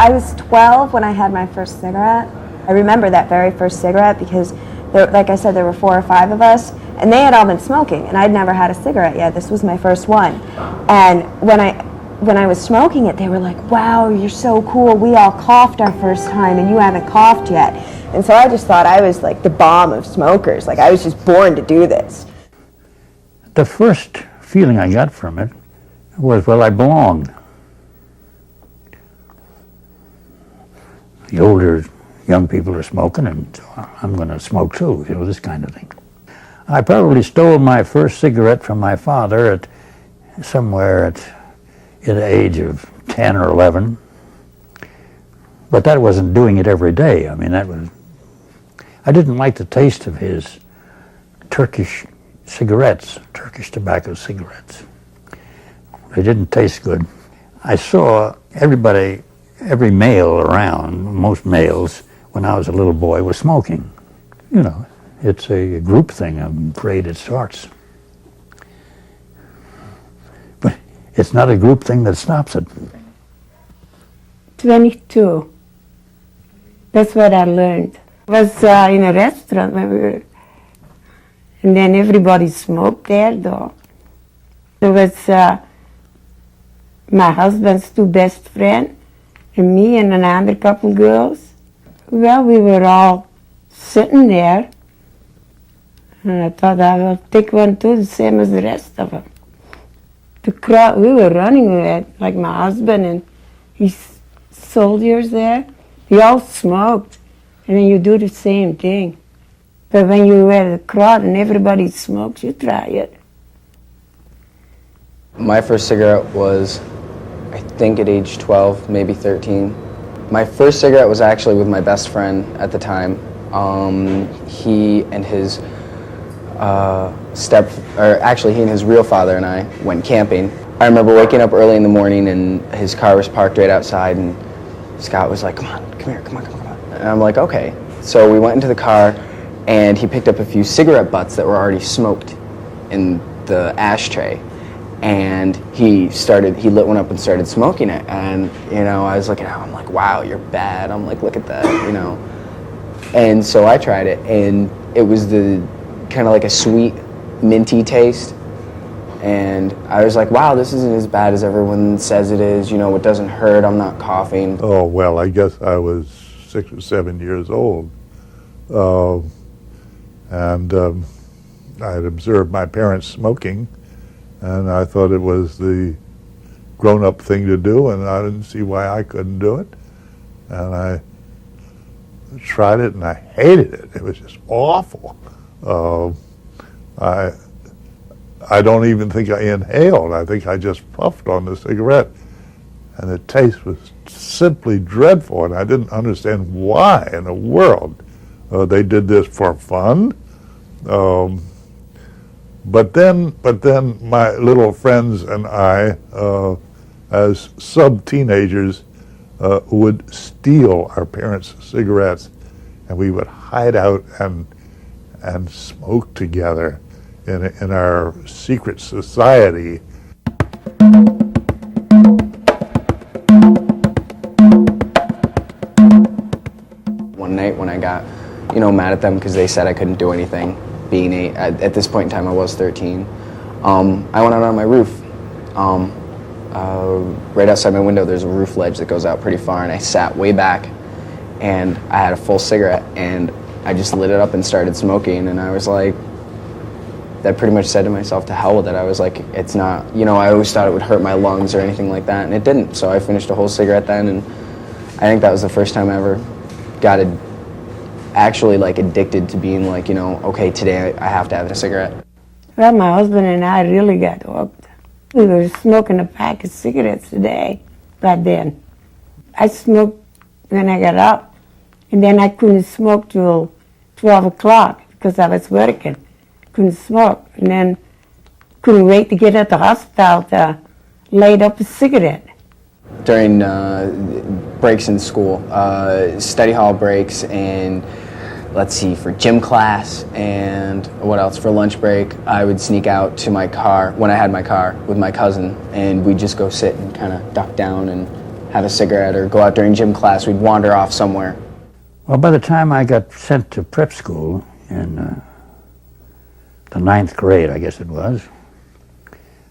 I was 12 when I had my first cigarette. I remember that very first cigarette because, like I said, there were 4 or 5 of us, and they had all been smoking, and I'd never had a cigarette yet. This was my first one. And when I was smoking it, they were like, wow, you're so cool. We all coughed our first time, and you haven't coughed yet. And so I just thought I was like the bomb of smokers. Like I was just born to do this. The first feeling I got from it was, well, I belonged. The older young people are smoking, and so I'm going to smoke too, you know, this kind of thing. I probably stole my first cigarette from my father at the age of 10 or 11. But that wasn't doing it every day. I mean, I didn't like the taste of his Turkish cigarettes, Turkish tobacco cigarettes. They didn't taste good. I saw every male around, most males, when I was a little boy, was smoking. You know, it's a group thing. I'm afraid it starts. But it's not a group thing that stops it. 22. That's what I learned. I was in a restaurant when we were, and then everybody smoked there though. There was my husband's 2 best friends, and me and another couple girls. Well, we were all sitting there, and I thought I will take one too, the same as the rest of them. The crowd, we were running with it, like my husband and his soldiers there. We all smoked, and then you do the same thing. But when you were the crowd and everybody smokes, you try it. My first cigarette was, I think at age 12, maybe 13. My first cigarette was actually with my best friend at the time. He and his he and his real father and I went camping. I remember waking up early in the morning and his car was parked right outside, and Scott was like, come on. And I'm like, okay. So we went into the car, and he picked up a few cigarette butts that were already smoked in the ashtray. And he lit one up and started smoking it. And, you know, I was looking at him, I'm like, wow, you're bad. I'm like, look at that, you know. And so I tried it, and it was the kind of like a sweet, minty taste. And I was like, wow, this isn't as bad as everyone says it is. You know, it doesn't hurt, I'm not coughing. Oh, well, I guess I was 6 or 7 years old. I had observed my parents smoking, and I thought it was the grown-up thing to do, and I didn't see why I couldn't do it. And I tried it, and I hated it. It was just awful. I don't even think I inhaled. I think I just puffed on the cigarette, and the taste was simply dreadful, and I didn't understand why in the world they did this for fun. But then my little friends and I, as sub-teenagers, would steal our parents' cigarettes, and we would hide out and smoke together in our secret society. One night when I got, you know, mad at them because they said I couldn't do anything, being at this point in time I was 13, I went out on my roof. Right outside my window there's a roof ledge that goes out pretty far, and I sat way back, and I had a full cigarette, and I just lit it up and started smoking, and I was like, I pretty much said to myself, to hell with it. I was like, it's not, you know, I always thought it would hurt my lungs or anything like that, and it didn't. So I finished a whole cigarette then, and I think that was the first time I ever got actually like addicted to being like, you know, okay, today I have to have a cigarette. Well, my husband and I really got hooked. We were smoking a pack of cigarettes a day back then. I smoked when I got up, and then I couldn't smoke till 12 o'clock because I was working. Couldn't smoke, and then couldn't wait to get at the hospital to light up a cigarette. During breaks in school, study hall breaks, and let's see, for gym class, and what else, for lunch break, I would sneak out to my car, when I had my car, with my cousin, and we'd just go sit and kind of duck down and have a cigarette or go out during gym class. We'd wander off somewhere. Well, by the time I got sent to prep school in the 9th grade, I guess it was,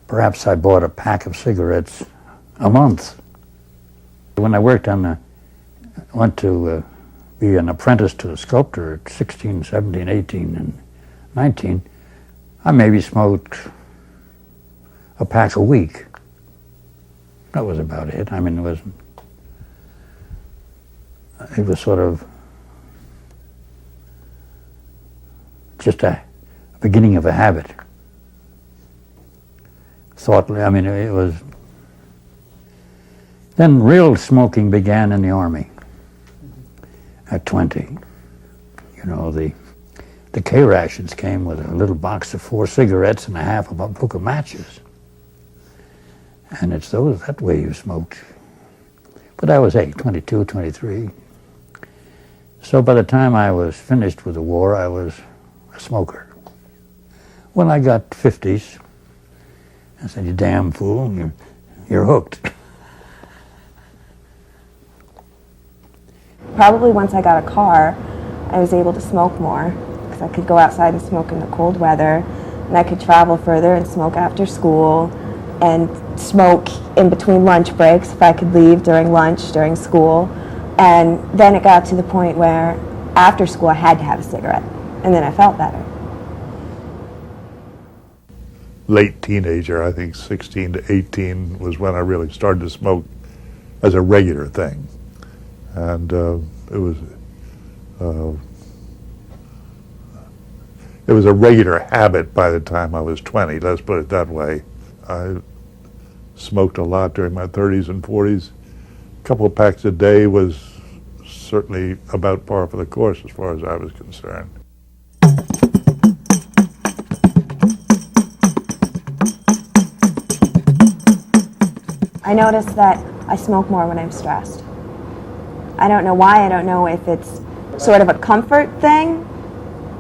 perhaps I bought a pack of cigarettes a month. When I went to be an apprentice to a sculptor at 16, 17, 18, and 19, I maybe smoked a pack a week. That was about it. I mean, it was sort of just a beginning of a habit. I mean, it was. Then real smoking began in the Army at 20. You know, the K rations came with a little box of 4 cigarettes and a half of a book of matches. And it's that way you smoked. But I was 22, 23. So by the time I was finished with the war, I was a smoker. When I got 50s, I said, "You damn fool, you're hooked." Probably once I got a car, I was able to smoke more because I could go outside and smoke in the cold weather, and I could travel further and smoke after school and smoke in between lunch breaks if I could leave during lunch, during school. And then it got to the point where after school I had to have a cigarette, and then I felt better. Late teenager, I think 16 to 18 was when I really started to smoke as a regular thing. And it was a regular habit by the time I was 20, let's put it that way. I smoked a lot during my 30s and 40s. A couple of packs a day was certainly about par for the course as far as I was concerned. I noticed that I smoke more when I'm stressed. I don't know why. I don't know if it's sort of a comfort thing,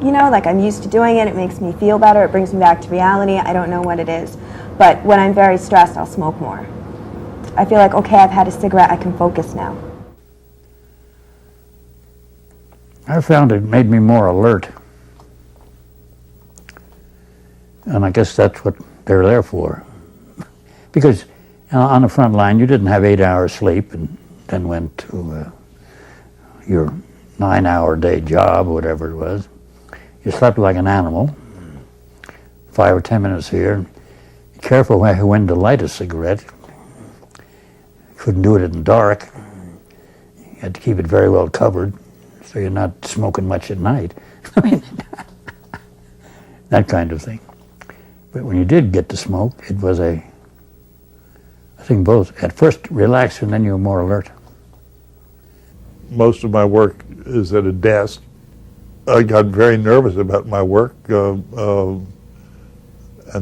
you know, like I'm used to doing it, it makes me feel better, it brings me back to reality. I don't know what it is. But when I'm very stressed, I'll smoke more. I feel like, okay, I've had a cigarette, I can focus now. I found it made me more alert. And I guess that's what they're there for. Because on the front line, you didn't have 8 hours sleep and then went to your 9-hour day job, or whatever it was. You slept like an animal, 5 or 10 minutes here. Careful when to light a cigarette. Couldn't do it in the dark. You had to keep it very well covered, so you're not smoking much at night. I mean, that kind of thing. But when you did get to smoke, it was I think both. At first relaxed, and then you were more alert. Most of my work is at a desk. I got very nervous about my work, and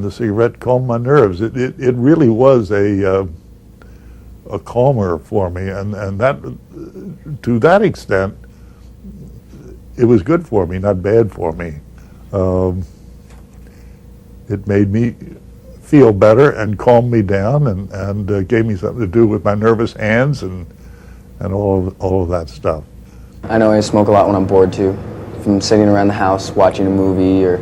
the cigarette calmed my nerves. It really was a calmer for me, and that, to that extent, it was good for me, not bad for me. It made me feel better and calmed me down, and gave me something to do with my nervous hands and all of that stuff. I know I smoke a lot when I'm bored too. If I'm sitting around the house watching a movie or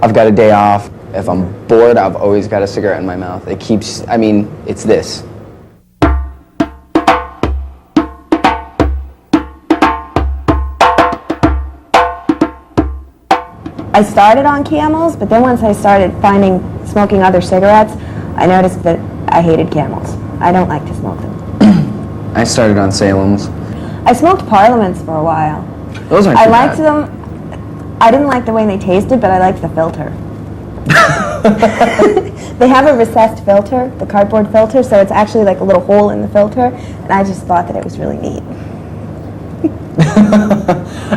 I've got a day off, if I'm bored, I've always got a cigarette in my mouth. It keeps, I mean, it's this. I started on Camels, but then once I started smoking other cigarettes, I noticed that I hated Camels. I don't like to smoke them. I started on Salem's. I smoked Parliaments for a while. Those aren't I too liked bad. them. I didn't like the way they tasted, but I liked the filter. They have a recessed filter, the cardboard filter, so it's actually like a little hole in the filter, and I just thought that it was really neat.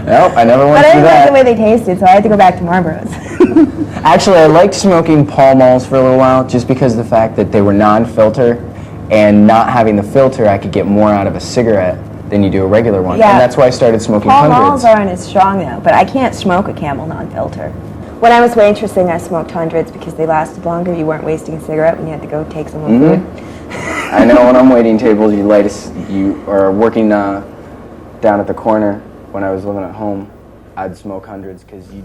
Nope, I never went But I through didn't like that. the way they tasted, so I had to go back to Marlboros. Actually, I liked smoking Pall Malls for a little while just because of the fact that they were non-filter, and not having the filter, I could get more out of a cigarette than you do a regular one. Yeah. And that's why I started smoking Pall hundreds. Malls aren't as strong though, but I can't smoke a Camel non-filter. When I was waitressing, I smoked hundreds because they lasted longer. You weren't wasting a cigarette when you had to go take someone food. I know when I'm waiting tables, you are working down at the corner. When I was living at home, I'd smoke hundreds because you.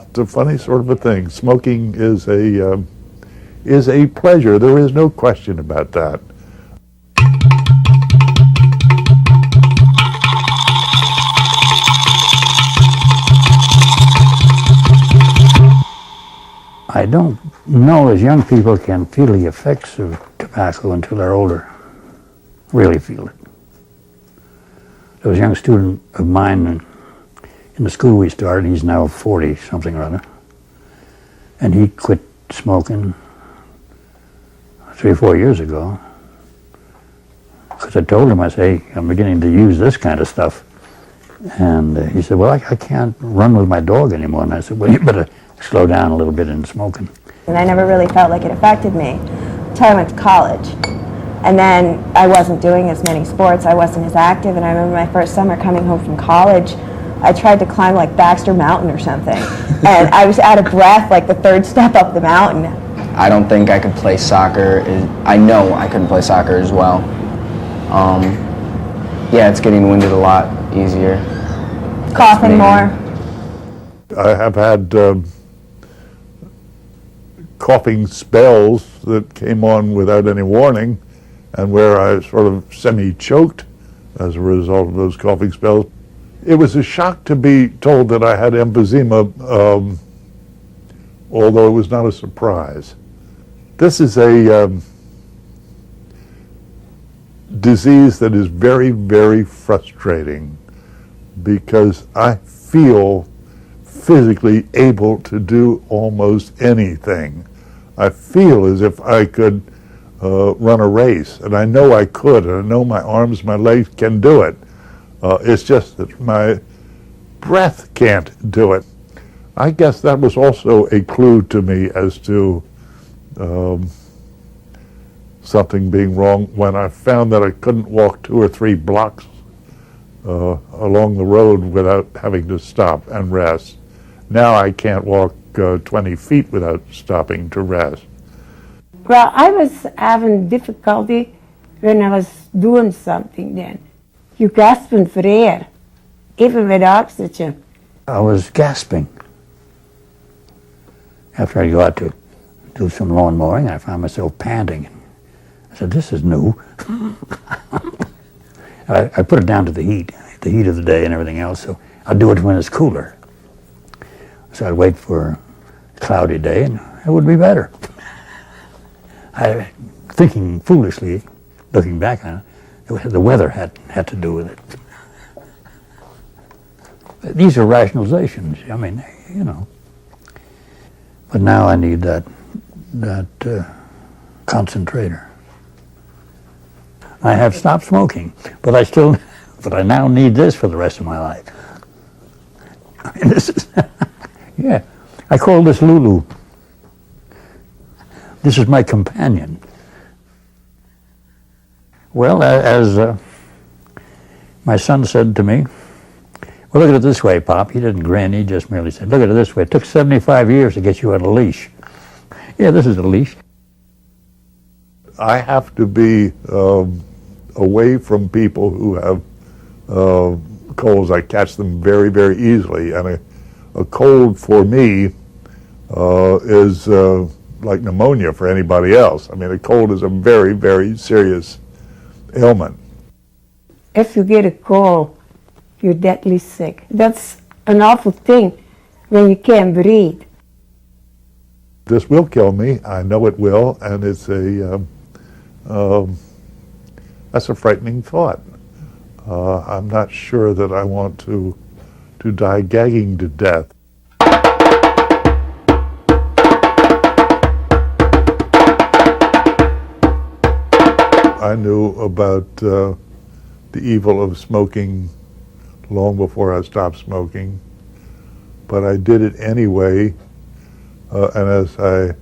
It's a funny sort of a thing. Smoking is a pleasure. There is no question about that. I don't know as young people can feel the effects of tobacco until they're older, really feel it. There was a young student of mine in the school we started, he's now 40 something or other, and he quit smoking 3 or 4 years ago because I told him, I said, hey, I'm beginning to use this kind of stuff. And he said, well, I can't run with my dog anymore. And I said, well, you better slow down a little bit in smoking. And I never really felt like it affected me until I went to college. And then I wasn't doing as many sports, I wasn't as active, and I remember my first summer coming home from college, I tried to climb like Baxter Mountain or something, and I was out of breath like the third step up the mountain. I don't think I could play soccer. I know I couldn't play soccer as well. Yeah, it's getting winded a lot easier. Coughing more. I have had coughing spells that came on without any warning, and where I sort of semi-choked as a result of those coughing spells. It was a shock to be told that I had emphysema, although it was not a surprise. This is a disease that is very, very frustrating because I feel physically able to do almost anything. I feel as if I could run a race, and I know I could, and I know my arms, my legs can do it. It's just that my breath can't do it. I guess that was also a clue to me as to something being wrong when I found that I couldn't walk 2 or 3 blocks along the road without having to stop and rest. Now I can't walk 20 feet without stopping to rest. Well, I was having difficulty when I was doing something then. You gasping for air, even with oxygen. I was gasping. After I go out to do some lawn mowing, I found myself panting. I said, this is new. I put it down to the heat of the day and everything else, so I'll do it when it's cooler. So I'd wait for a cloudy day and it would be better. Thinking foolishly, looking back on it, the weather had to do with it. These are rationalizations, I mean, you know. But now I need that concentrator. I have stopped smoking, but I now need this for the rest of my life. I mean, this is, yeah, I call this Lulu. This is my companion. Well, as my son said to me, well, look at it this way, Pop. He didn't grin, he just merely said, look at it this way. It took 75 years to get you on a leash. Yeah, this is a leash. I have to be away from people who have colds. I catch them very, very easily. And a cold for me is like pneumonia for anybody else. I mean, a cold is a very, very serious ailment. If you get a cold, you're deadly sick. That's an awful thing when you can't breathe. This will kill me. I know it will, and it's that's a frightening thought. I'm not sure that I want to die gagging to death. I knew about the evil of smoking long before I stopped smoking, but I did it anyway, and as I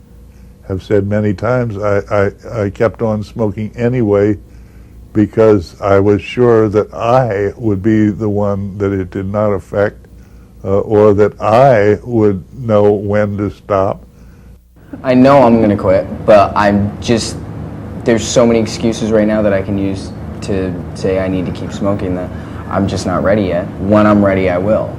have said many times, I kept on smoking anyway because I was sure that I would be the one that it did not affect, or that I would know when to stop. I know I'm gonna quit, but I'm just there's so many excuses right now that I can use to say I need to keep smoking that I'm just not ready yet. When I'm ready, I will.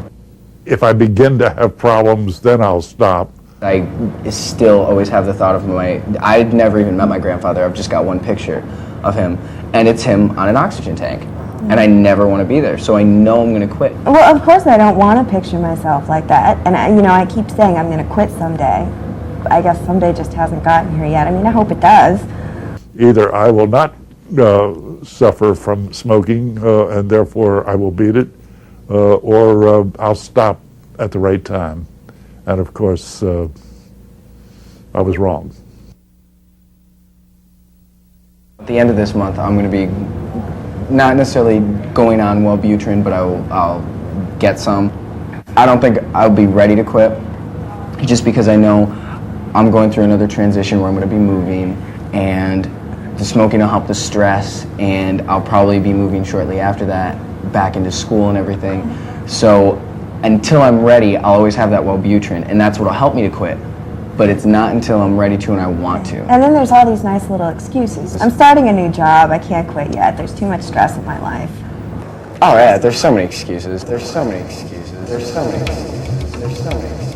If I begin to have problems, then I'll stop. I still always have the thought of I'd never even met my grandfather. I've just got one picture of him, and it's him on an oxygen tank. And I never want to be there, so I know I'm going to quit. Well, of course I don't want to picture myself like that. And, I keep saying I'm going to quit someday. I guess someday just hasn't gotten here yet. I mean, I hope it does. Either I will not suffer from smoking, and therefore I will beat it, or I'll stop at the right time. And of course, I was wrong. At the end of this month, I'm going to be not necessarily going on Wellbutrin, but I'll get some. I don't think I'll be ready to quit, just because I know I'm going through another transition where I'm going to be moving, and the smoking will help the stress, and I'll probably be moving shortly after that back into school and everything. So until I'm ready, I'll always have that Wellbutrin, and that's what'll help me to quit. But it's not until I'm ready to and I want to. And then there's all these nice little excuses. I'm starting a new job. I can't quit yet. There's too much stress in my life. Oh yeah, there's so many excuses. There's so many excuses. There's so many excuses. There's so many excuses.